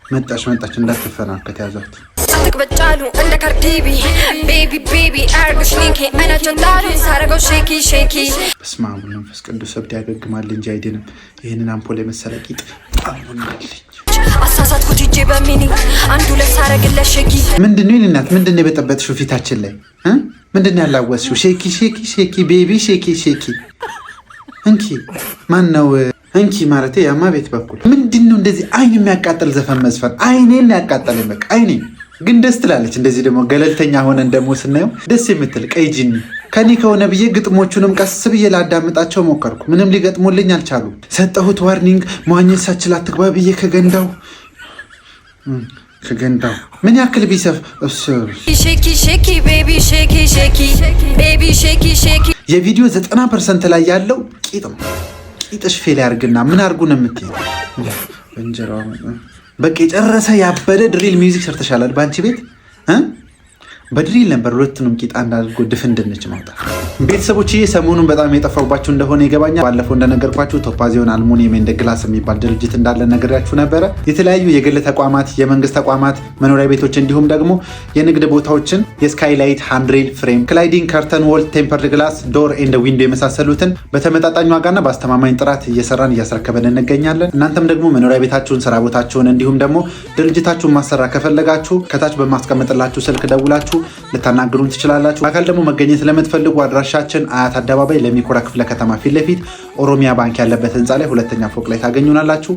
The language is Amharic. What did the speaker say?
መጣሽ እንዳትፈናከት ያዛት ተቀበጫሉ እንደ ካርዲቢ ቤቢ ቤቢ አርጎሽ ሊንኪ አይናቸውን ጣሉ ሳረገው ሼኪ ሼኪ በስመ አብ ወመንፈስ ቅዱስ ሰብድ ያገግማል እንጂ አይደንም። ይሄንን አምፖል የመሰለ ቂጥ ጣሙናልኝ አሳሳትኩት እጄ በሚኒ አንዱ ለሳረግለት ሼኪ ምንድነው ይልናት ምንድነው የበጠበጥሽው ፊታችን ላይ ምንድነው ያላወስሽው? ሼኪ ሼኪ ሼኪ ቤቢ ሼኪ ሼኪ እንኪ ማን ነው እንኪ ማለት ያማ ቤት በኩል ምንድነው እንደዚህ አይን የሚያቃጥል ዘፈን መዝፈን? አይኔን ያቃጠለኝ በቃ አይኔን ግን ደስ ትላለች። እንደዚህ ደግሞ ገለልተኛ ሆነን ደግሞ ስናየው ደስ የምትል ቀይ ጂኒ ከኔ ከሆነ ብዬ ግጥሞቹንም ቀስ ብዬ ላዳምጣቸው ሞከርኩ። ምንም ሊገጥሙልኝ አልቻሉ። ሰጠሁት ዋርኒንግ መዋኘት ሳችል አትግባ ብዬ ከገንዳው ምን ያክል ቢሰፍ ሼኪ ሼኪ ቤቢ ሼኪ ሼኪ ቤቢ ሼኪ ሼኪ የቪዲዮ 90% ላይ ያለው ቂጥ ነው። ቂጥሽ ፌል ያርግና ምን አርጉ ነው የምትይው? እንጀራው በቃ የጨረሰ ያበደ ድሪል ሚውዚክ ሰርተሻላል ባንቺ ቤት በድሪል ነበር ሁለቱንም ቂጣ እንዳድርጎ ድፍን ድንች ማውጣት። ቤተሰቦችዬ ሰሞኑን በጣም የጠፋሁባችሁ እንደሆነ ይገባኛል። ባለፈው እንደነገርኳችሁ ቶፓዚዮን አልሙኒየም ኤንድ ግላስ የሚባል ድርጅት እንዳለ ነግሬያችሁ ነበረ። የተለያዩ የግል ተቋማት፣ የመንግስት ተቋማት፣ መኖሪያ ቤቶች እንዲሁም ደግሞ የንግድ ቦታዎችን የስካይላይት ሃንድሬል ፍሬም፣ ክላይዲንግ፣ ከርተን ዎል፣ ቴምፐርድ ግላስ፣ ዶር ኤንድ ዊንዶ የመሳሰሉትን በተመጣጣኝ ዋጋና በአስተማማኝ ጥራት እየሰራን እያስረከበን እንገኛለን። እናንተም ደግሞ መኖሪያ ቤታችሁን፣ ስራ ቦታችሁን እንዲሁም ደግሞ ድርጅታችሁን ማሰራ ከፈለጋችሁ ከታች በማስቀመጥላችሁ ስልክ ደውላችሁ ልታናግሩን ትችላላችሁ። አካል ደግሞ መገኘት ለምትፈልጉ አድራሻችን አያት አደባባይ ለሚኩራ ክፍለ ከተማ ፊት ለፊት ኦሮሚያ ባንክ ያለበት ህንፃ ላይ ሁለተኛ ፎቅ ላይ ታገኙናላችሁ።